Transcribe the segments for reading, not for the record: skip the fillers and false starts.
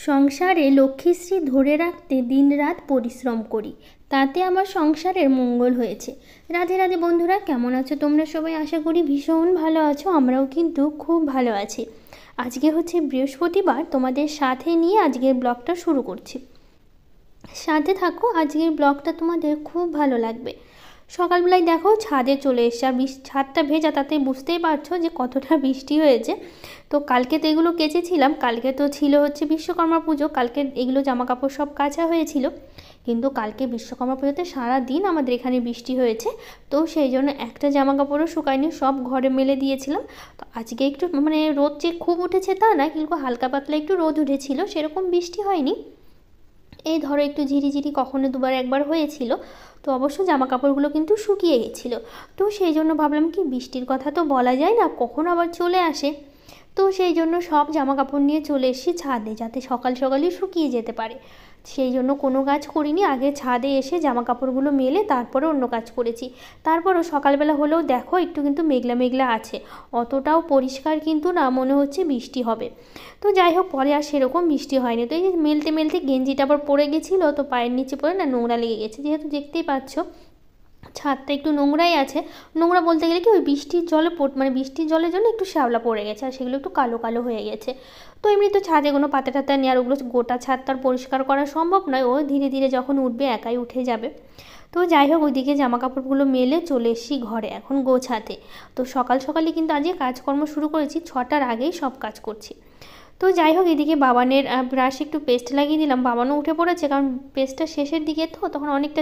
সংসারে লক্ষ্মীশ্রী ধরে রাখতে দিনরাত পরিশ্রম করি, তাতে আমার সংসারের মঙ্গল হয়েছে। রাধে রাধে বন্ধুরা, কেমন আছো তোমরা সবাই? আশা করি ভীষণ ভালো আছো। আমরাও কিন্তু খুব ভালো আছি। আজকে হচ্ছে বৃহস্পতিবার, তোমাদের সাথে নিয়ে আজকের ব্লগটা শুরু করছি। সাথে থাকো, আজকের ব্লগটা তোমাদের খুব ভালো লাগবে। সকালবেলায় দেখো ছাদে চলে এসছে, আর ছাদটা ভেজা, তাতে বুঝতেই পারছো যে কতটা বৃষ্টি হয়েছে। তো কালকে তো এগুলো কেচেছিলাম, কালকে তো ছিল হচ্ছে বিশ্বকর্মা পুজো, কালকে এগুলো জামা কাপড় সব কাচা হয়েছিল। কিন্তু কালকে বিশ্বকর্মা পুজোতে সারা দিন আমাদের এখানে বৃষ্টি হয়েছে, তো সেই জন্য একটা জামা কাপড়ও শুকায়নি, সব ঘরে মেলে দিয়েছিলাম। তো আজকে একটু রোদ যে খুব উঠেছে তা না, কিন্তু হালকা পাতলা একটু রোদ উঠেছিল, সেরকম বৃষ্টি হয়নি। এই ধরো একটু ঝিরিঝিরি কখনো দুবার একবার হয়েছিল। তো অবশ্য জামা কাপড়গুলো কিন্তু শুকিয়ে গেছিলো। তো সেই জন্য ভাবলাম কি, বৃষ্টির কথা তো বলা যায় না, কখন আবার চলে আসে। তো সেই জন্য সব জামা কাপড় নিয়ে চলে এসেছি ছাদে, যাতে সকাল সকালই শুকিয়ে যেতে পারে। সেই জন্য কোনো কাজ করিনি, আগে ছাদে এসে জামা কাপড়গুলো মেলে তারপরে অন্য কাজ করেছি। তারপরও সকালবেলা হলেও দেখো একটু কিন্তু মেঘলা মেঘলা আছে, অতটাও পরিষ্কার কিন্তু না, মনে হচ্ছে বৃষ্টি হবে। তো যাই হোক, পরে আর সেরকম বৃষ্টি হয়নি। তো এই যে মেলতে মেলতে গেঞ্জিটা আবার পড়ে গেছিলো, তো পায়ের নিচে পড়ে না নোংরা লেগে গেছে। যেহেতু দেখতেই পাচ্ছ ছাদটা একটু নোংরাই আছে, নোংরা বলতে গেলে কি ওই বৃষ্টির জলে বৃষ্টির জলের জন্য একটু শ্যাওলা পড়ে গেছে, আর সেগুলো একটু কালো কালো হয়ে গেছে। তো এমনি তো ছাদে কোনো পাতা টাতা নেই, আর ওগুলো গোটা ছাদ তার পরিষ্কার করা সম্ভব নয়, ও ধীরে ধীরে যখন উঠবে একাই উঠে যাবে। তো যাই হোক, ওইদিকে জামা কাপড়গুলো মেলে চলে এসেছি ঘরে এখন গোছাতে। তো সকাল সকালই কিন্তু আজকে কাজকর্ম শুরু করেছি, 6টার আগেই সব কাজ করছি। তো যাই হোক, এদিকে বাবানের ব্রাশ একটু পেস্ট লাগিয়ে দিলাম, বাবানও উঠে পড়েছে, কারণ পেস্টটা শেষের দিকে তো তখন অনেকটা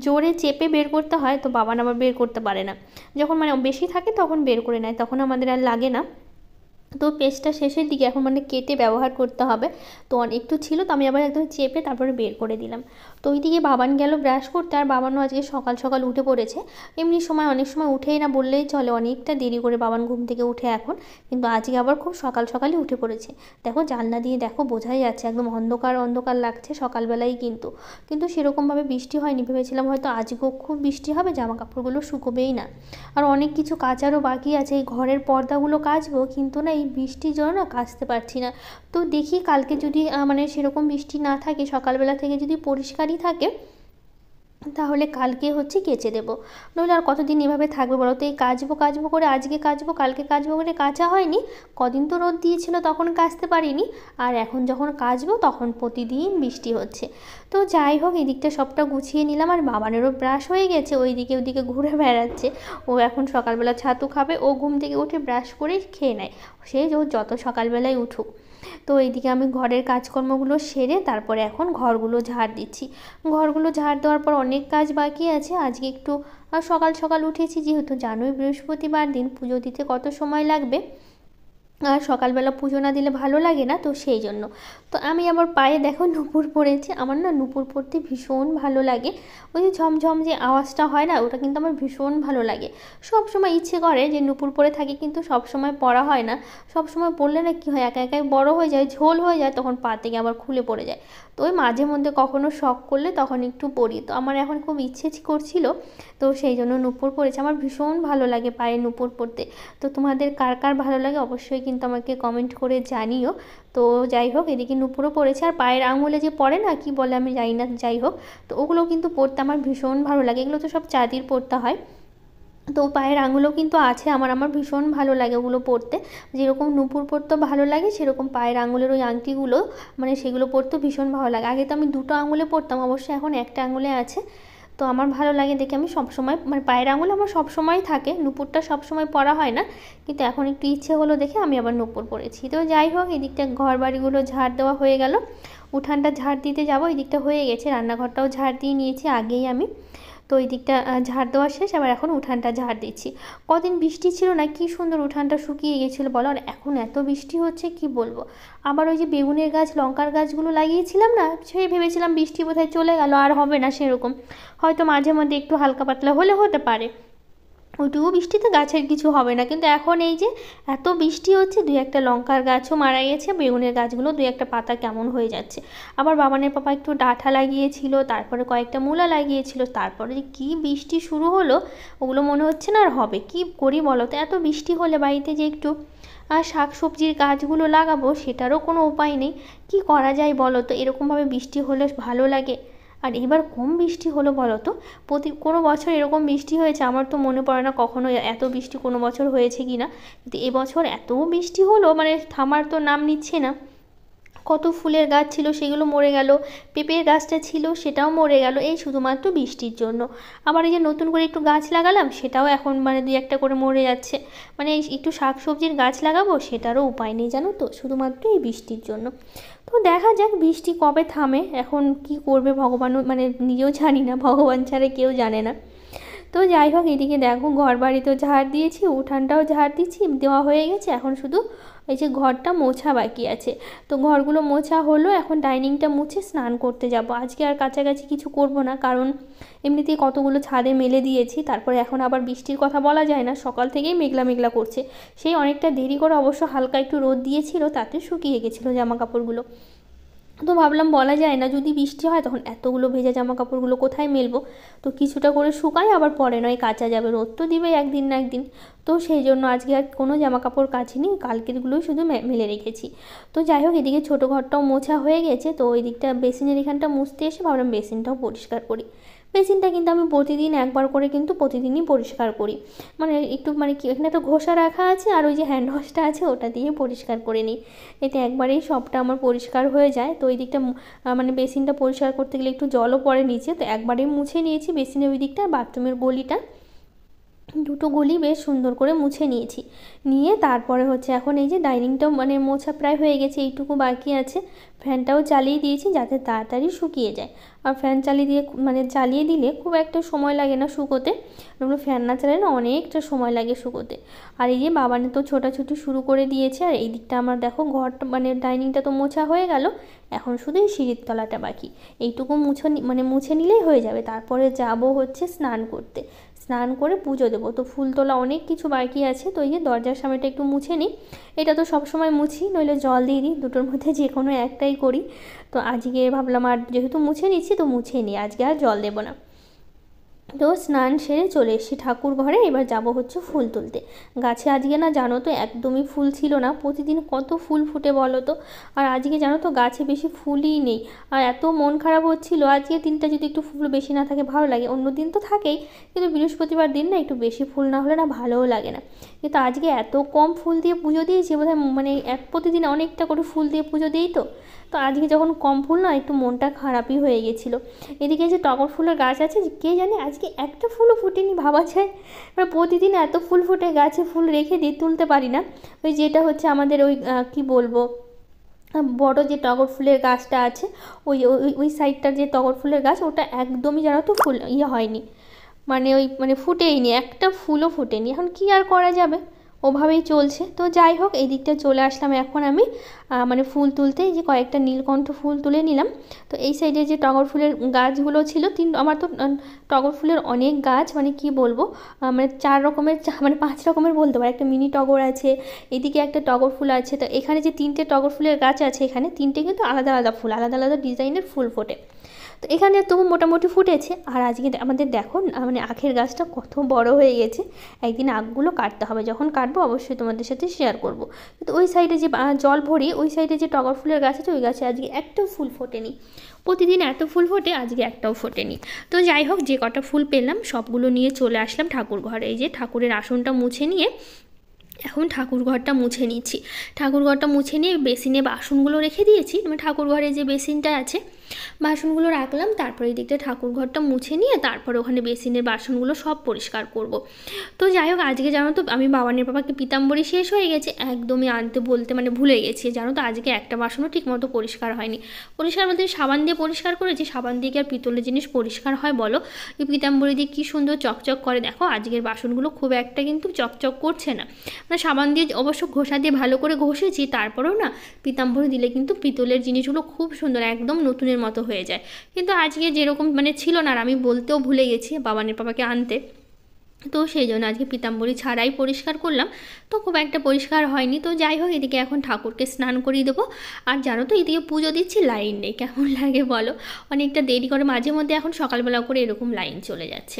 জোরে চেপে বের করতে হয়, তো বাবান আবার বের করতে পারে না। যখন বেশি থাকে তখন বের করে নেয়, তখন আমাদের আর লাগে না। তো পেস্টটা শেষের দিকে এখন কেটে ব্যবহার করতে হবে। তো একটু ছিল, তো আমি আবার একদম চেপে তারপরে বের করে দিলাম। তো ওইদিকে বাবান গেল ব্রাশ করতে, আর বাবানও আজকে সকাল সকাল উঠে পড়েছে। এমনি সময় অনেক সময় উঠেই না বললেই চলে, অনেকটা দেরি করে বাবান ঘুম থেকে উঠে এখন, কিন্তু আজকে আবার খুব সকাল সকালই উঠে পড়েছে। দেখো জানলা দিয়ে দেখো বোঝাই যাচ্ছে, একদম অন্ধকার অন্ধকার লাগছে সকালবেলাই, কিন্তু সেরকমভাবে বৃষ্টি হয়নি। ভেবেছিলাম হয়তো আজকেও খুব বৃষ্টি হবে, জামা কাপড়গুলো শুকোবেই না। আর অনেক কিছু কাচারও বাকি আছে, এই ঘরের পর্দাগুলো কাচবো, কিন্তু না এই বৃষ্টির জন্য না কাচতে পারছি না। তো দেখি কালকে যদি সেরকম বৃষ্টি না থাকে, সকালবেলা থেকে যদি পরিষ্কারই থাকে, তাহলে কালকে হচ্ছে কেচে দেবো। নইলে আর কতদিন এভাবে থাকবে বলো তো? এই কাচবো কাচবো করে আজকে কাচবো, কালকে কাচবো করে কাচা হয়নি। কদিন তো রোদ দিয়েছিল, তখন কাচতে পারিনি। আর এখন যখন কাচবো তখন প্রতিদিন বৃষ্টি হচ্ছে। তো যাই হোক, এদিকটা সবটা গুছিয়ে নিলাম, আর বাবানেরও ব্রাশ হয়ে গেছে, ওইদিকে ওদিকে ঘুরে বেড়াচ্ছে। ও এখন সকালবেলা ছাতু খাবে, ও ঘুম থেকে উঠে ব্রাশ করে খেয়ে নেয়, সে যত সকালবেলায় উঠুক। তো এইদিকে আমি ঘরের কাজকর্মগুলো সেরে তারপরে এখন ঘরগুলো ঝাড় দিচ্ছি। ঘরগুলো ঝাড় দেওয়ার পর অনেক কাজ বাকি আছে। আজকে একটু সকাল সকাল উঠেছি, যেহেতু জানোই বৃহস্পতিবার দিন পুজো দিতে কত সময় লাগবে, আর সকালবেলা পুজো না দিলে ভালো লাগে না, তো সেই জন্য। তো আমি আবার পায়ে দেখো নুপুর পরেছি, আমার না নুপুর পরতে ভীষণ ভালো লাগে। ওই যে ঝমঝম যে আওয়াজটা হয় না, ওটা কিন্তু আমার ভীষণ ভালো লাগে। সব সময় ইচ্ছে করে যে নুপুর পরে থাকি, কিন্তু সব সময় পরা হয় না। সব সময় পরলে না কী হয়, একা একাই বড় হয়ে যায়, ঝোল হয়ে যায়, তখন পা থেকে আবার খুলে পড়ে যায়। তো ওই মাঝে মধ্যে কখনো শখ করলে তখন একটু পরি। তো আমার এখন খুব ইচ্ছে করছিল, তো সেই জন্য নুপুর পরেছি। আমার ভীষণ ভালো লাগে পায়ে নুপুর পরতে। তো তোমাদের কার কার ভালো লাগে অবশ্যই কিন্তু আমাকে কমেন্ট করে জানিও। তো যাই হোক, এদিকে নুপুরও পড়েছে, আর পায়ের আঙুলে যে পড়ে না, কি বলে আমি জানি না, যাই হোক, তো ওগুলো কিন্তু পরতে আমার ভীষণ ভালো লাগে। এগুলো তো সব চাঁদির পরতে হয়। তো পায়ের আঙুলও কিন্তু আছে আমার আমার ভীষণ ভালো লাগে ওগুলো পরতে। যেরকম নুপুর পরতেও ভালো লাগে, সেরকম পায়ের আঙুলের ওই আংটিগুলো সেগুলো পরতেও ভীষণ ভালো লাগে। আগে তো আমি দুটো আঙুলে পরতাম, অবশ্যই এখন একটা আঙুলে আছে। তো আমার ভালো লাগে দেখে আমি সবসময় পায়ের আঙুল আমার সবসময় থাকে, নুপুরটা সবসময় পরা হয় না, কিন্তু এখন একটু ইচ্ছে হলো দেখে আমি আবার নুপুর পরেছি। তো যাই হোক, এদিকটা ঘর বাড়িগুলো ঝাড় দেওয়া হয়ে গেল, উঠানটা ঝাড় দিতে যাবো, এই দিকটা হয়ে গেছে, রান্নাঘরটাও ঝাড় দিয়ে নিয়েছি আগেই আমি। তো এই দিকটা ঝাড় দেওয়া শেষ, আবার এখন উঠানটা ঝাড় দিচ্ছি। কদিন বৃষ্টি ছিল না, কি সুন্দর উঠানটা শুকিয়ে গেছিলো বলো, আর এখন এত বৃষ্টি হচ্ছে কি বলবো। আবার ওই যে বেগুনের গাছ লঙ্কার গাছগুলো লাগিয়েছিলাম না, সেই ভেবেছিলাম বৃষ্টি বোধহয় চলে গেল, আর হবে না সেরকম, হয়তো মাঝে মধ্যে একটু হালকা পাতলা হলে হতে পারে। ওইটুকু বৃষ্টিতে গাছের কিছু হবে না, কিন্তু এখন এই যে এত বৃষ্টি হচ্ছে, দুই একটা লঙ্কার গাছও মারা গেছে, বেগুনের গাছগুলো দুই একটা পাতা কেমন হয়ে যাচ্ছে। আবার বাবানের পাপা একটু ডাঁটা লাগিয়েছিল, তারপরে কয়েকটা মূলা লাগিয়েছিল, তারপরে যে কী বৃষ্টি শুরু হলো, ওগুলো মনে হচ্ছে না আর হবে। কী করি বলো তো, এত বৃষ্টি হলে বাড়িতে যে একটু শাক সবজির গাছগুলো লাগাবো সেটারও কোনো উপায় নেই। কি করা যায় বলো তো, এরকমভাবে বৃষ্টি হলে ভালো লাগে। আর এবার কম বৃষ্টি হলো বলো তো, কোনো বছর এরকম বৃষ্টি হয়েছে আমার তো মনে পড়ে না কখনো এত বৃষ্টি কোনো বছর হয়েছে কি না, কিন্তু এবছর এত বৃষ্টি হলো মানে থামার তো নাম নিচ্ছে না। কত ফুলের গাছ ছিল সেগুলো মরে গেল, পেঁপের গাছটা ছিল সেটাও মরে গেল এই শুধুমাত্র বৃষ্টির জন্য। আবার এই যে নতুন করে একটু গাছ লাগালাম সেটাও এখন মানে দুই একটা করে মরে যাচ্ছে। মানে একটু শাক সবজির গাছ লাগাবো সেটারও উপায় নেই জানো তো, শুধুমাত্র এই বৃষ্টির জন্য। তো দেখা যাক বৃষ্টি কবে থামে, এখন কি করবে ভগবানও মানে নিজেও জানি না, ভগবান ছাড়া কেউ জানে না। তো যাই হোক, এদিকে দেখো ঘর বাড়ি তো ঝাড় দিয়েছি, উঠানটাও ঝাড় দিচ্ছি, দেওয়া হয়ে গেছে, এখন শুধু এই যে ঘরটা মোছা বাকি আছে। তো ঘরগুলো মোছা হলো, এখন ডাইনিংটা মুছে স্নান করতে যাব। আজকে আর কাছাকাছি কিছু করব না, কারণ এমনিতেই কতগুলো ছাদে মেলে দিয়েছি, তারপরে এখন আবার বৃষ্টির কথা বলা যায় না, সকাল থেকেই মেঘলা মেঘলা করছে। সেই অনেকটা দেরি করে অবশ্য হালকা একটু রোদ দিয়েছিল, তাতে শুকিয়ে গেছিলো জামা কাপড়গুলো। তো ভাবলাম বলা যায় না, যদি বৃষ্টি হয় তখন এতগুলো ভেজা জামা কাপড়গুলো কোথায় মেলবো, তো কিছুটা করে শুকাই, আবার পরে নয় কাচা যাবে, রোদ তো দিবে একদিন না একদিন। তো সেই জন্য আজকে আর কোনো জামা কাপড় কাচিনি, কালকেরগুলোই শুধু মেলে রেখেছি। তো যাই হোক, এদিকে ছোটো ঘরটাও মোছা হয়ে গেছে, তো ওই দিকটা বেসিনের এখানটা মুছতে এসে ভাবলাম বেসিনটাও পরিষ্কার করি। বেসিনটা কিন্তু আমি প্রতিদিন একবার করে কিন্তু প্রতিদিনই পরিষ্কার করি, মানে একটু মানে কি এখানে একটা ঘষা রাখা আছে, আর ওই যে হ্যান্ড ওয়াশটা আছে ওটা দিয়ে পরিষ্কার করে নিই, এতে একবারেই সবটা আমার পরিষ্কার হয়ে যায়। তো ওই দিকটা মানে বেসিনটা পরিষ্কার করতে গেলে একটু জলও পড়ে নিচে, তো একবারেই মুছে নিয়েছি বেসিনের ওই দিকটা, আর বাথরুমের গলিটা দুটো গলি বেশ সুন্দর করে মুছে নিয়েছি। নিয়ে তারপরে হচ্ছে এখন এই যে ডাইনিংটাও মানে মোছা প্রায় হয়ে গেছে, এইটুকু বাকি আছে। ফ্যানটাও চালিয়ে দিয়েছি যাতে তাড়াতাড়ি শুকিয়ে যায়, আর ফ্যান চালিয়ে দিলে খুব একটা সময় লাগে না শুকোতে, ওগুলো ফ্যান না চালালে না অনেকটা সময় লাগে শুকোতে। আর এই যে বাবানে তো ছোটাছুটি শুরু করে দিয়েছে, আর এই দিকটা আমার দেখো ঘরটা মানে ডাইনিংটা তো মোছা হয়ে গেল, এখন শুধু এই সিঁড়ির তলাটা বাকি, এইটুকু মুছে নিলেই হয়ে যাবে। তারপরে যাব হচ্ছে স্নান করতে, স্নান করে পুজো দেবো। তো ফুল তোলা অনেক কিছু বাকি আছে, তো এই যে দরজার সামনেটা একটু মুছে নিই, এটা তো সবসময় মুছি, নইলে জল দিয়ে দিই, দুটোর মধ্যে যে কোনো একটাই করি। তো আজকে ভাবলাম আর যেহেতু মুছে নিচ্ছি তো মুছে নিই, আজকে আর জল দেবো না। তো স্নান সেরে চলে এসেছি ঠাকুর ঘরে, এবার যাব হচ্ছে ফুল তুলতে। গাছে আজকে না জানো তো একদমই ফুল ছিল না, প্রতিদিন কত ফুল ফুটে বলো তো, আর আজকে জানো তো গাছে বেশি ফুলই নেই, আর এত মন খারাপ হচ্ছিল। আজকে দিনটা যদি একটু ফুল বেশি না থাকে ভালো লাগে, অন্য দিন তো থাকেই, কিন্তু বৃহস্পতিবার দিন না একটু বেশি ফুল না হলে না ভালোও লাগে না। কিন্তু আজকে এত কম ফুল দিয়ে পুজো দিয়েছি, বোধহয় মানে প্রতিদিন অনেকটা করে ফুল দিয়ে পুজো দিই, তো তো আজকে যখন কম ফুল না একটু মনটা খারাপই হয়ে গেছিলো। এদিকে যে টগর ফুলের গাছ আছে, কে জানে আজকে একটা ফুলও ফুটেনি, ভাবা যায়। এবার প্রতিদিন এত ফুল ফুটে, গাছে ফুল রেখে দিয়ে তুলতে পারি না। ওই যেটা হচ্ছে আমাদের ওই কি বলবো, বড় যে টগর ফুলের গাছটা আছে, ওই ওই ওই সাইডটার যে টগর ফুলের গাছ, ওটা একদমই জানো তো ফুল হয়নি, মানে ফুটেইনি, একটা ফুলও ফুটেনি। এখন কি আর করা যাবে, ওভাবেই চলছে। তো যাই হোক, এই দিকটা চলে আসলাম এখন আমি মানে ফুল তুলতে, এই যে কয়েকটা নীলকণ্ঠ ফুল তুলে নিলাম। তো এই সাইডে যে টগর ফুলের গাছগুলো ছিল আমার তো টগর ফুলের অনেক গাছ, মানে কি বলবো, মানে 4 রকমের মানে 5 রকমের বলতে পারো, একটা মিনি টগর আছে, এদিকে একটা টগর ফুল আছে। তো এখানে যে 3টে টগর ফুলের গাছ আছে, এখানে 3টে কিন্তু আলাদা আলাদা ফুল, আলাদা আলাদা ডিজাইনের ফুল ফোটে। তো এখানে তবু মোটামুটি ফুটেছে। আর আজকে আমাদের দেখো মানে আখের গাছটা কত বড় হয়ে গেছে, একদিন আখগুলো কাটতে হবে, যখন কাটবো অবশ্যই তোমাদের সাথে শেয়ার করব। কিন্তু ওই সাইডে যে জল ভরি ওই সাইডে যে টগর ফুলের গাছ আছে, ওই গাছে আজকে একটাও ফুল ফোটেনি। প্রতিদিন এত ফুল ফোটে, আজকে একটাও ফোটেনি। তো যাই হোক, যে কটা ফুল পেলাম সবগুলো নিয়ে চলে আসলাম ঠাকুর ঘরে। এই যে ঠাকুরের আসনটা মুছে নিয়ে এখন ঠাকুর ঘরটা মুছে নিচ্ছি। ঠাকুর ঘরটা মুছে নিয়ে বেসিনে বাসনগুলো রেখে দিয়েছি, মানে ঠাকুর ঘরে যে বেসিনটা আছে বাসনগুলো রাখলাম, তারপরে এই দিকটা ঠাকুর ঘরটা মুছে নিয়ে তারপরে ওখানে বেসিনের বাসনগুলো সব পরিষ্কার করব। তো যাই হোক, আজকে জানো তো আমি বাবানের পাপাকে পিতাম্বরী শেষ হয়ে গেছে, একদমই আনতে বলতে মানে ভুলে গেছি জানো তো, আজকে একটা বাসনও ঠিকমতো পরিষ্কার হয়নি। পরিষ্কার বলতে সাবান দিয়ে পরিষ্কার করেছি, সাবান দিয়ে কি আর পিতলের জিনিস পরিষ্কার হয় বলো, এই পিতাম্বরী দিয়ে কী সুন্দর চকচক করে, দেখো আজকের বাসনগুলো খুব একটা কিন্তু চকচক করছে না। মানে সাবান দিয়ে অবশ্য ঘষা দিয়ে ভালো করে ঘষেছি, তারপরেও না পিতাম্বরী দিলে কিন্তু পিতলের জিনিসগুলো খুব সুন্দর একদম নতুনের মতো হয়ে যায়। কিন্তু আজকে যেরকম মানে ছিল না, আর আমি বলতেও ভুলে গেছি বাবানের পাপাকে আনতে, তো সেই জন্য আজকে পিতাম্বরী ছাড়াই পরিষ্কার করলাম, তো খুব একটা পরিষ্কার হয়নি। তো যাই হোক, এদিকে এখন ঠাকুরকে স্নান করিয়ে দেবো। আর জানো তো, এদিকে পুজো দিচ্ছি, লাইন নেই, কেমন লাগে বলো? অনেকটা দেরি করে, মাঝে মধ্যে এখন সকালবেলা করে এরকম লাইন চলে যাচ্ছে,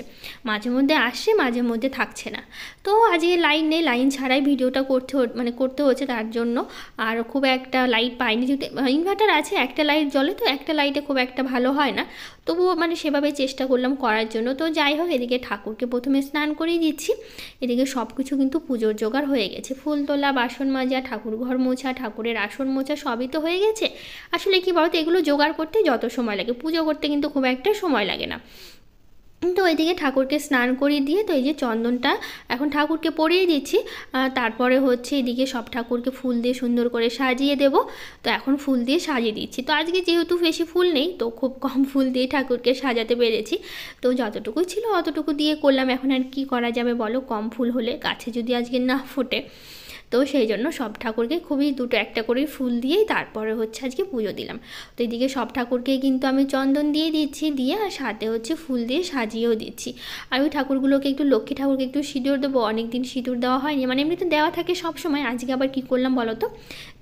মাঝে মধ্যে আসছে, মাঝে মধ্যে থাকছে না। তো আজকে লাইন নেই, লাইন ছাড়াই ভিডিওটা করতে হচ্ছে তার জন্য। আর খুব একটা লাইট পাইনি, যেহেতু ইনভার্টার আছে, একটা লাইট জ্বলে, তো একটা লাইটে খুব একটা ভালো হয় না, তবুও সেভাবে চেষ্টা করলাম করার জন্য। তো যাই হোক, এদিকে ঠাকুরকে প্রথমে স্নান করিয়ে দিচ্ছি। এদিকে সব কিছু কিন্তু পুজোর জোগাড় হয়ে গেছে, ফুল তোলা, বাসন মাজা, ঠাকুর ঘর মোছা, ঠাকুরের আসন মোছা, সবই তো হয়ে গেছে। আসলে কি বলতো, এগুলো জোগাড় করতে যত সময় লাগে, পুজো করতে কিন্তু খুব একটা সময় লাগে না। তো এদিকে ঠাকুরকে স্নান করিয়ে দিয়ে, তো এই যে চন্দনটা এখন ঠাকুরকে পরিয়ে দিচ্ছি। তারপরে হচ্ছে এদিকে সব ঠাকুরকে ফুল দিয়ে সুন্দর করে সাজিয়ে দেব। তো এখন ফুল দিয়ে সাজিয়ে দিচ্ছি। তো আজকে যেহেতু বেশি ফুল নেই, তো খুব কম ফুল দিয়ে ঠাকুরকে সাজাতে পেরেছি। তো যতটুকু ছিল অতটুকু দিয়ে করলাম। এখন আর কি করা যাবে বলো, কম ফুল হলে গাছে যদি আজকে না ফোটে। তো সেই জন্য সব ঠাকুরকে খুবই দুটো একটা করে ফুল দিয়েই তারপরে হচ্ছে আজকে পুজো দিলাম। তো এদিকে সব ঠাকুরকে কিন্তু আমি চন্দন দিয়ে দিচ্ছি, দিয়ে আর সাথে হচ্ছে ফুল দিয়ে সাজিয়েও দিচ্ছি। আর ওই ঠাকুরগুলোকে একটু, লক্ষ্মী ঠাকুরকে একটু সিঁদুর দেবো, অনেক দিন সিঁদুর দেওয়া হয়নি, এমনিতে দেওয়া থাকে সব সময়। আজকে আবার কি করলাম বলো তো,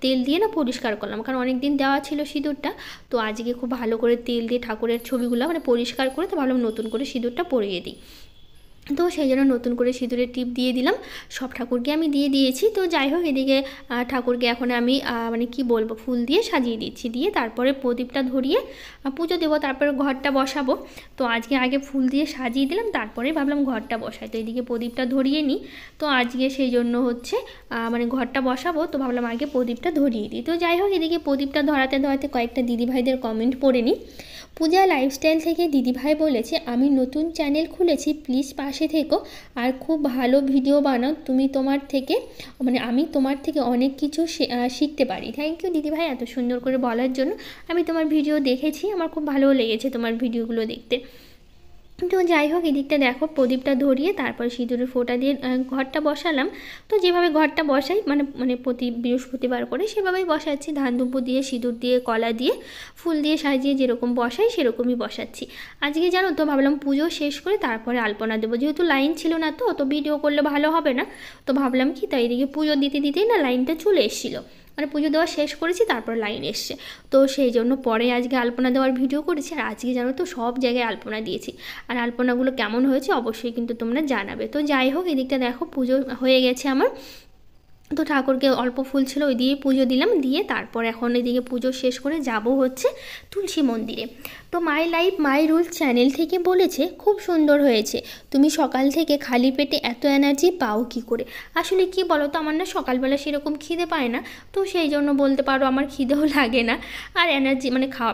তেল দিয়ে না পরিষ্কার করলাম, কারণ অনেক দিন দেওয়া ছিল সিঁদুরটা। তো আজকে খুব ভালো করে তেল দিয়ে ঠাকুরের ছবিগুলো পরিষ্কার করে, তো ভাবলাম নতুন করে সিঁদুরটা পরিয়ে দিই। তো সেই জন্য নতুন করে সিঁদুরের টিপ দিয়ে দিলাম, সব ঠাকুরকে আমি দিয়ে দিয়েছি। তো যাই হোক, এদিকে ঠাকুরকে এখন আমি কি বলবো, ফুল দিয়ে সাজিয়ে দিচ্ছি, দিয়ে তারপরে প্রদীপটা ধরিয়ে পুজো দেবো, তারপরে ঘরটা বসাবো। তো আজকে আগে ফুল দিয়ে সাজিয়ে দিলাম, তারপরে ভাবলাম ঘরটা বসাই। তো এদিকে প্রদীপটা ধরিয়ে নিই। তো আজকে সেই জন্য হচ্ছে ঘরটা বসাবো, তো ভাবলাম আগে প্রদীপটা ধরিয়ে দিই। তো যাই হোক, এদিকে প্রদীপটা ধরাতে ধরাতে কয়েকটা দিদিভাইদের কমেন্ট পড়ে নিই। পূজা লাইফস্টাইল থেকে দিদিভাই বলেছে, আমি নতুন চ্যানেল খুলেছি, প্লিজ পাশে থেকো, আর খুব ভালো ভিডিও বানাও, তুমি তোমার থেকে আমি তোমার থেকে অনেক কিছু শিখতে পারি। থ্যাংক ইউ দিদিভাই এত সুন্দর করে বলার জন্য। আমি তোমার ভিডিও দেখেছি, আমার খুব ভালো লেগেছে তোমার ভিডিওগুলো দেখতে। তো যাই হোক, এদিকটা দেখো, প্রদীপটা ধরিয়ে তারপর সিঁদুরের ফোঁটা দিয়ে ঘরটা বসালাম। তো যেভাবে ঘরটা বসাই প্রতি বৃহস্পতিবার করে সেভাবেই বসাচ্ছি, ধান দুব্বো দিয়ে, সিঁদুর দিয়ে, কলা দিয়ে, ফুল দিয়ে সাজিয়ে যেরকম বসাই সেরকমই বসাচ্ছি। আজকে জানো তো, ভাবলাম পুজো শেষ করে তারপরে আলপনা দেবো, যেহেতু লাইন ছিল না, তো ভিডিও করলে ভালো হবে না। তো ভাবলাম কি, তাই এদিকে পুজো দিতে দিতেই না লাইনটা চলে এসেছিলো, পুজো দেওয়া শেষ করেছি, তারপর লাইন এসছে। তো সেই জন্য পরে আজকে আলপনা দেওয়ার ভিডিও করেছি। আর আজকে জানো তো, সব জায়গায় আলপনা দিয়েছি, আর আলপনাগুলো কেমন হয়েছে অবশ্যই কিন্তু তোমরা জানাবে। তো যাই হোক, এদিকটা দেখো পুজো হয়ে গেছে আমার। তো ঠাকুরকে অল্প ফুল ছিল, ওই দিয়ে পুজো দিলাম, দিয়ে তারপর এখন এদিকে পুজো শেষ করে যাব হচ্ছে তুলসী মন্দিরে। তো my life my rules channel থেকে বলেছে, খুব সুন্দর হয়েছে, তুমি সকাল থেকে খালি পেটে এত এনার্জি পাও কী করে? আসলে কি বলো তো, আমার না সকালবেলা সেরকম খিদে পায় না, তো সেই জন্য বলতে পারো আমার খিদেও লাগে না, আর এনার্জি খাওয়া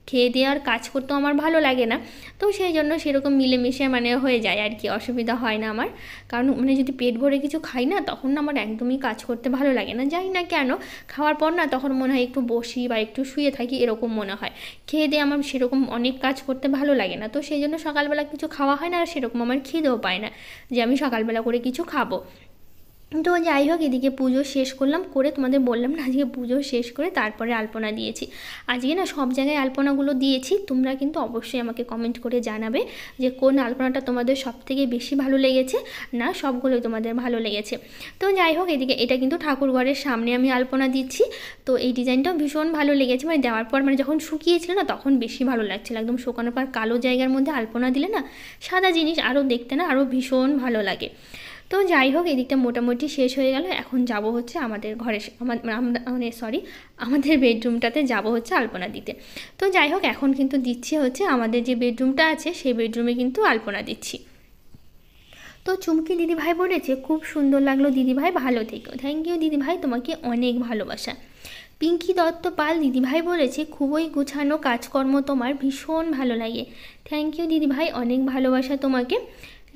খেয়ে দিয়ে আর কাজ করতেও আমার ভালো লাগে না। তো সেই জন্য সেরকম মিলেমিশে হয়ে যায় আর কি, অসুবিধা হয় না আমার। কারণ যদি পেট ভরে কিছু খাই না, তখন আমার একদমই কাজ করতে ভালো লাগে না, জানি না কেন। খাওয়ার পর না তখন মনে হয় একটু বসি বা একটু শুয়ে থাকি, এরকম মনে হয়। খেয়ে দিয়ে আমার সেরকম অনেক কাজ করতে ভালো লাগে না, তো সেই জন্য সকালবেলা কিছু খাওয়া হয় না, আর সেরকম আমার খিদেও পায় না যে আমি সকালবেলা করে কিছু খাবো। তো যাই হোক, এদিকে পুজো শেষ করলাম, করে তোমাদের বললাম না, আজকে পুজো শেষ করে তারপরে আলপনা দিয়েছি। আজকে না সব জায়গায় আলপনাগুলো দিয়েছি, তোমরা কিন্তু অবশ্যই আমাকে কমেন্ট করে জানাবে যে কোন আলপনাটা তোমাদের সবথেকে বেশি ভালো লেগেছে, না সবগুলোই তোমাদের ভালো লেগেছে। তো যাই হোক, এদিকে এটা কিন্তু ঠাকুর ঘরের সামনে আমি আলপনা দিচ্ছি। তো এই ডিজাইনটাও ভীষণ ভালো লেগেছে, দেওয়ার পর যখন শুকিয়েছিল না, তখন বেশি ভালো লাগছিল। একদম শুকানোর পর কালো জায়গার মধ্যে আলপনা দিলে না, সাদা জিনিস আরও দেখতে না আরও ভীষণ ভালো লাগে। তো যাই হোক, এদিকটা মোটামুটি শেষ হয়ে গেল। এখন যাব হচ্ছে আমাদের ঘরে, আমাদের বেডরুমটাতে যাব হচ্ছে আলপনা দিতে। তো যাই হোক, এখন কিন্তু দিচ্ছি হচ্ছে আমাদের যে বেডরুমটা আছে সেই বেডরুমে কিন্তু আলপনা দিচ্ছি। তো চুমকি দিদিভাই বলেছে, খুব সুন্দর লাগলো দিদিভাই, ভালো থেকো। থ্যাংক ইউ দিদিভাই, তোমাকে অনেক ভালোবাসা। পিঙ্কি দত্ত পাল দিদিভাই বলেছে, খুবই গুছানো কাজকর্ম তোমার, ভীষণ ভালো লাগে। থ্যাংক ইউ দিদিভাই, অনেক ভালোবাসা তোমাকে।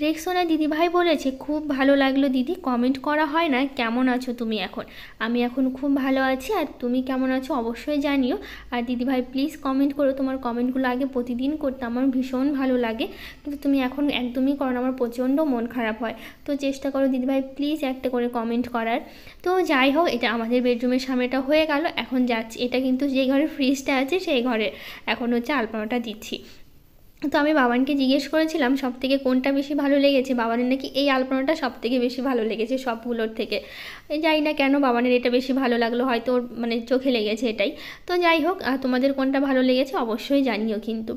রেক্সোনা দিদিভাই বলেছে, খুব ভালো লাগলো দিদি, কমেন্ট করা হয় না, কেমন আছো তুমি এখন? আমি এখন খুব ভালো আছি, আর তুমি কেমন আছো অবশ্যই জানিও। আর দিদিভাই প্লিজ কমেন্ট করো, তোমার কমেন্টগুলো আগে প্রতিদিন করতে আমার ভীষণ ভালো লাগে, কিন্তু তুমি এখন একদমই করো না, আমার প্রচণ্ড মন খারাপ হয়। তো চেষ্টা করো দিদিভাই প্লিজ একটা করে কমেন্ট করার। তো যাই হোক, এটা আমাদের বেডরুমের সামনেটা হয়ে গেল। এখন যাচ্ছি, এটা কিন্তু যে ঘরে ফ্রিজটা আছে সেই ঘরে এখন হচ্ছে আলপনাটা দিচ্ছি। তো আমি বাবানকে জিজ্ঞেস করেছিলাম সবথেকে কোনটা বেশি ভালো লেগেছে। বাবানের নাকি এই আলপনাটা সবথেকে বেশি ভালো লেগেছে সবগুলোর থেকে। জানি না কেন বাবানের এটা বেশি ভালো লাগলো, হয়তো ওর মানে চোখে লেগেছে এটাই। তো যাই হোক, তোমাদের কোনটা ভালো লেগেছে অবশ্যই জানিও কিন্তু।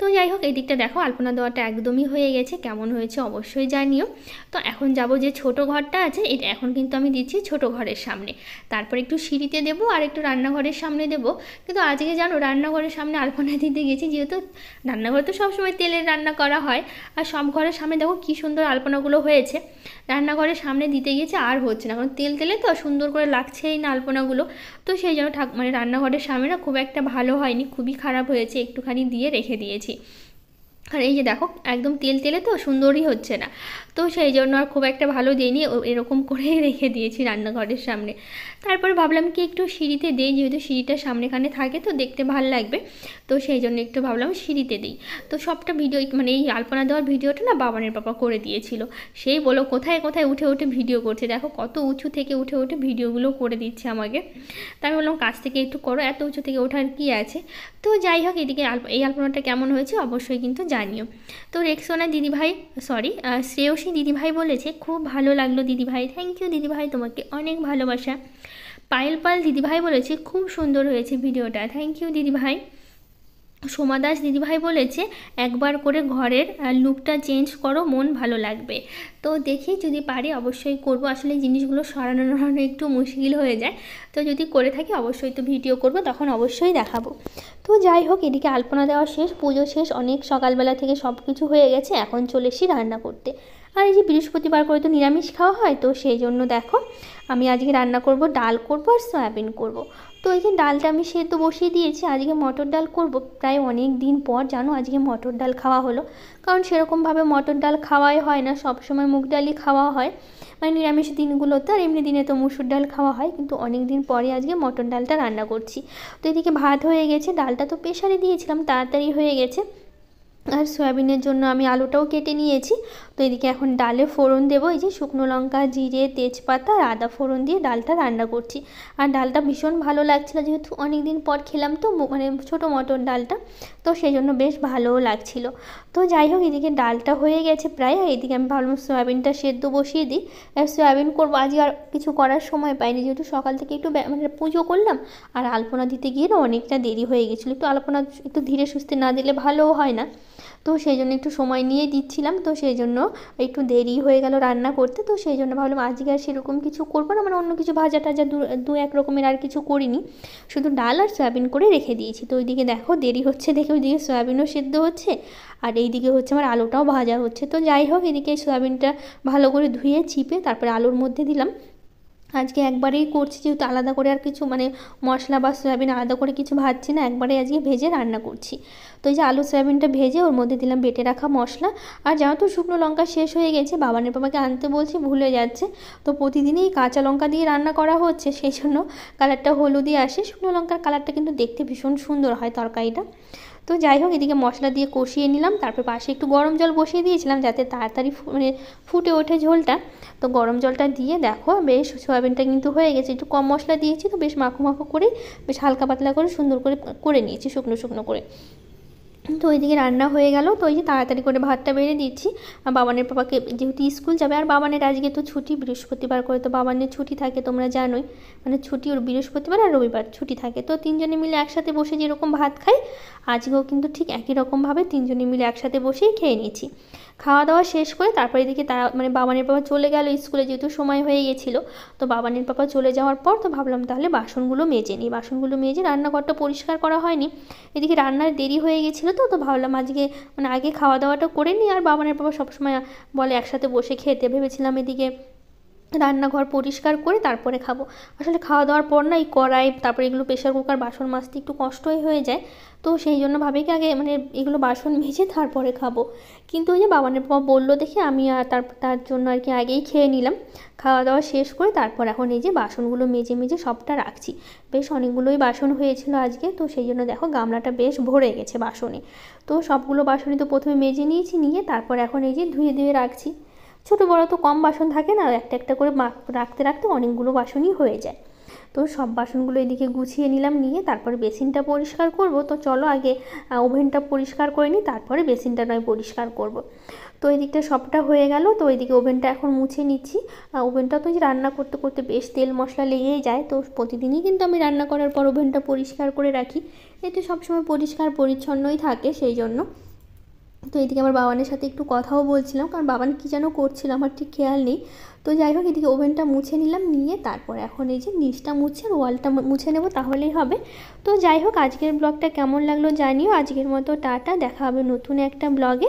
তো যাই হোক, এই দিকটা দেখো আলপনা দেওয়াটা একদমই হয়ে গেছে, কেমন হয়েছে অবশ্যই জানিও। তো এখন যাব যে ছোট ঘরটা আছে, এটা এখন কিন্তু আমি দিচ্ছি ছোট ঘরের সামনে, তারপর একটু সিঁড়িতে দেবো আর একটু রান্নাঘরের সামনে দেবো। কিন্তু আজকে জানো রান্নাঘরের সামনে আলপনা দিতে গেছি, যেহেতু রান্নাঘরে তো সবসময় তেলের রান্না করা হয়, আর সব ঘরের সামনে দেখো কী সুন্দর আলপনাগুলো হয়েছে। রান্নাঘরের সামনে দিতে গিয়েছে আর হচ্ছে না, কারণ তেল তেলে তো সুন্দর করে লাগছেই না আলপনাগুলো। তো সেই জন্য মানে রান্নাঘরের সামনে না খুব একটা ভালো হয়নি, খুবই খারাপ হয়েছে, একটুখানি দিয়ে রেখে দিয়েছি। আর এই যে দেখো একদম তেল তেলে তো সুন্দরই হচ্ছে না, তো সেই জন্য আর খুব একটা ভালো দিইনি, এরকম করে রেখে দিয়েছি রান্নাঘরের সামনে। তারপর ভাবলাম কি একটু সিঁড়িতে দিই, যেহেতু সিঁড়িটা সামনেখানে থাকে তো দেখতে ভালো লাগবে, তো সেই জন্য একটু ভাবলাম সিঁড়িতে দিই। তো সবটা ভিডিও মানে এই আলপনা দেওয়ার ভিডিওটা না বাবানের পাপা করে দিয়েছিল। সেই বলো কোথায় কোথায় উঠে উঠে ভিডিও করছে, দেখো কত উঁচু থেকে উঠে উঠে ভিডিওগুলো করে দিচ্ছে আমাকে। তাই আমি বললাম কাছ থেকে একটু করো, এত উঁচু থেকে ওঠার কী আছে। তো যাই হোক, এদিকে এই আলপনাটা কেমন হয়েছে অবশ্যই কিন্তু জানিও। তো রেক্সোনা দিদিভাই, সরি শ্রেয়সী দিদিভাই বলেছে খুব ভালো লাগলো দিদিভাই, থ্যাংক ইউ দিদিভাই, তোমাকে অনেক ভালোবাসা। পায়েল পাল দিদিভাই বলেছে খুব সুন্দর হয়েছে ভিডিওটা, থ্যাংক ইউ দিদিভাই। সোমা দাস দিদিভাই বলেছে একবার করে ঘরের লুকটা চেঞ্জ করো, মন ভালো লাগবে। তো দেখি যদি পারি অবশ্যই করব, আসলে জিনিসগুলো সরানো একটু মুশকিল হয়ে যায়, তো যদি করে থাকি অবশ্যই তো ভিডিও করব, তখন অবশ্যই দেখাবো। তো যাই হোক, এদিকে আলপনা দেওয়া শেষ, পুজো শেষ, অনেক সকালবেলা থেকে সব কিছু হয়ে গেছে, এখন চলে এসেছি রান্না করতে। আর এই যে বৃহস্পতিবার করে তো নিরামিষ খাওয়া হয়, তো সেই জন্য দেখো আমি আজকে রান্না করব, ডাল করব আর সয়াবিন করব। তো এই যে ডালটা আমি সেদ্ধ বসিয়ে দিয়েছি, আজকে মটর ডাল করব, প্রায় অনেক দিন পর জানো আজকে মটর ডাল খাওয়া হলো, কারণ সেরকমভাবে মটর ডাল খাওয়াই হয় না, সবসময় মুগ ডালই খাওয়া হয় মানে নিরামিষ দিনগুলোতে, আর এমনি দিনে তো মুসুর ডাল খাওয়া হয়, কিন্তু অনেক দিন পরে আজকে মটর ডালটা রান্না করছি। তো এদিকে ভাত হয়ে গেছে, ডালটা তো প্রেশারে দিয়েছিলাম, তাড়াতাড়ি হয়ে গেছে। আর সয়াবিনের জন্য আমি আলুটাও কেটে নিয়েছি। তো এদিকে এখন ডালে ফোড়ন দেবো, এই যে শুকনো লঙ্কা, জিরে, তেজপাতা আর আদা ফোড়ন দিয়ে ডালটা রান্না করছি। আর ডালটা ভীষণ ভালো লাগছিলো, যেহেতু অনেক দিন পর খেলাম তো মানে ছোটো মটর ডালটা, তো সেই জন্য বেশ ভালোও লাগছিলো। তো যাই হোক, এদিকে ডালটা হয়ে গেছে প্রায়, আর এদিকে আমি ভাবলাম সয়াবিনটা সেদ্ধ বসিয়ে দিই। আর সয়াবিন করবো, আজকে আর কিছু করার সময় পাইনি, যেহেতু সকাল থেকে একটু মানে পুজো করলাম, আর আলপনা দিতে গিয়ে না অনেকটা দেরি হয়ে গেছিলো, একটু আলপনা একটু ধীরে সুস্থে না দিলে ভালোও হয় না, তো সেই জন্য একটু সময় নিয়ে দিচ্ছিলাম, তো সেই জন্য একটু দেরি হয়ে গেল রান্না করতে। তো সেই জন্য ভাবলাম আজকে আর সেরকম কিছু করবো না, মানে অন্য কিছু ভাজা টাজা দু এক রকমের আর কিছু করিনি, শুধু ডাল আর সয়াবিন করে রেখে দিয়েছি। তো ওইদিকে দেখো দেরি হচ্ছে দেখে ওইদিকে সয়াবিনও সেদ্ধ হচ্ছে, আর এইদিকে হচ্ছে আমার আলুটাও ভাজা হচ্ছে। তো যাই হোক, এদিকে সয়াবিনটা ভালো করে ধুয়ে চিপে তারপরে আলুর মধ্যে দিলাম। আজকে একবারেই করছি, যেহেতু আলাদা করে আর কিছু মানে মশলা বা সয়াবিন আলাদা করে কিছু ভাজছি না, একবারে আজকে ভেজে রান্না করছি। তো এই যে আলু সয়াবিনটা ভেজে ওর মধ্যে দিলাম বেটে রাখা মশলা, আর যেন তো শুকনো লঙ্কা শেষ হয়ে গেছে, বাবানের বাবাকে আনতে বলছি ভুলে যাচ্ছে, তো প্রতিদিনই কাঁচা লঙ্কা দিয়ে রান্না করা হচ্ছে, সেই জন্য কালারটা হলুদই আসে, শুকনো লঙ্কার কালারটা কিন্তু দেখতে ভীষণ সুন্দর হয় তরকারিটা। তো যাই হোক, এদিকে মশলা দিয়ে কষিয়ে নিলাম, তারপর পাশে একটু গরম জল বসিয়ে দিয়েছিলাম যাতে তাড়াতাড়ি মানে ফুটে ওঠে ঝোলটা। তো গরম জলটা দিয়ে দেখো বেশ সয়াবিনটা কিন্তু হয়ে গেছে, একটু কম মশলা দিয়েছি তো বেশ মাখো মাখো করে বেশ হালকা পাতলা করে সুন্দর করে করে নিয়েছি শুকনো শুকনো করে। তো ওইদিকে রান্না হয়ে গেল, তো ওই যে তাড়াতাড়ি করে ভাতটা বেড়ে দিচ্ছি। আর বাবানের পাপাকে যেহেতু স্কুল যাবে, আর বাবানের আজকে তো ছুটি, বৃহস্পতিবার করে তো বাবানের ছুটি থাকে তোমরা জানোই, মানে ছুটি ওর বৃহস্পতিবার আর রবিবার ছুটি থাকে, তো তিনজনে মিলে একসাথে বসে যেরকম ভাত খাই, আজকেও কিন্তু ঠিক একই রকমভাবে তিনজনে মিলে একসাথে বসেই খেয়ে নিয়েছি। খাওয়া দাওয়া শেষ করে তারপরে এদিকে তারা মানে বাবানের পাপা চলে গেল স্কুলে, যেহেতু সময় হয়ে গেছিলো। তো বাবানের পাপা চলে যাওয়ার পর তো ভাবলাম তাহলে বাসনগুলো মেজে নিই, বাসনগুলো মেজে রান্নাঘরটা পরিষ্কার করা হয়নি, এদিকে রান্নার দেরি হয়ে গেছিলো, তো ভাবলাম আজকে মানে আগে খাওয়া দাওয়াটা করে নিই, আর বাবানের পাপা সবসময় বলে একসাথে বসে খেতে, ভেবেছিলাম এদিকে রান্নাঘর পরিষ্কার করে তারপরে খাবো। আসলে খাওয়া দাওয়ার পর না এই কড়াই তারপরে এগুলো প্রেশার কুকার বাসন মাজতে একটু কষ্টই হয়ে যায়, তো সেই জন্য ভাবি কি আগে মানে এগুলো বাসন মেজে তারপরে খাবো। কিন্তু ওই যে বাবানের বাবা বললো দেখে আমি আর তার জন্য আর কি আগেই খেয়ে নিলাম। খাওয়া দাওয়া শেষ করে তারপর এখন এই যে বাসনগুলো মেজে মেজে সবটা রাখছি, বেশ অনেকগুলোই বাসন হয়েছিল আজকে, তো সেই জন্য দেখো গামলাটা বেশ ভরে গেছে বাসনে। তো সবগুলো বাসনই তো প্রথমে মেজে নিয়েছি, নিয়ে তারপর এখন এই যে ধুয়ে ধুয়ে রাখছি। ছোটো বড়ো তো কম বাসন থাকে না, একটা একটা করে রাখতে রাখতে অনেকগুলো বাসনই হয়ে যায়। তো তো সব বাসনগুলো এদিকে গুছিয়ে নিলাম, নিয়ে তারপরে বেসিনটা পরিষ্কার করব। তো চলো আগে ওভেনটা পরিষ্কার করে নিই, তারপরে বেসিনটা নয় পরিষ্কার করব। তো এই দিকটা সবটা হয়ে গেল। তো এইদিকে ওভেনটা এখন মুছে নিচ্ছি। ওভেনটা তো রান্না করতে করতে বেশ তেল মশলা লেগেই যায়, তো প্রতিদিনই কিন্তু আমি রান্না করার পর ওভেনটা পরিষ্কার করে রাখি, এতে সবসময় পরিষ্কার পরিচ্ছন্নই থাকে সেই জন্য। তো এদিকে আমার বাবানের সাথে একটু কথাও বলছিলাম, কারণ বাবান কী যেন করছিল আমার ঠিক খেয়াল নেই। তো যাই হোক, এদিকে ওভেনটা মুছে নিলাম, নিয়ে তারপরে এখন এই যে নিচটা মুছে আর ওয়ালটা মুছে নেব, তাহলেই হবে। তো যাই হোক, আজকের ব্লগটা কেমন লাগলো জানিও। আজকের মতো টাটা, দেখা হবে নতুন একটা ব্লগে।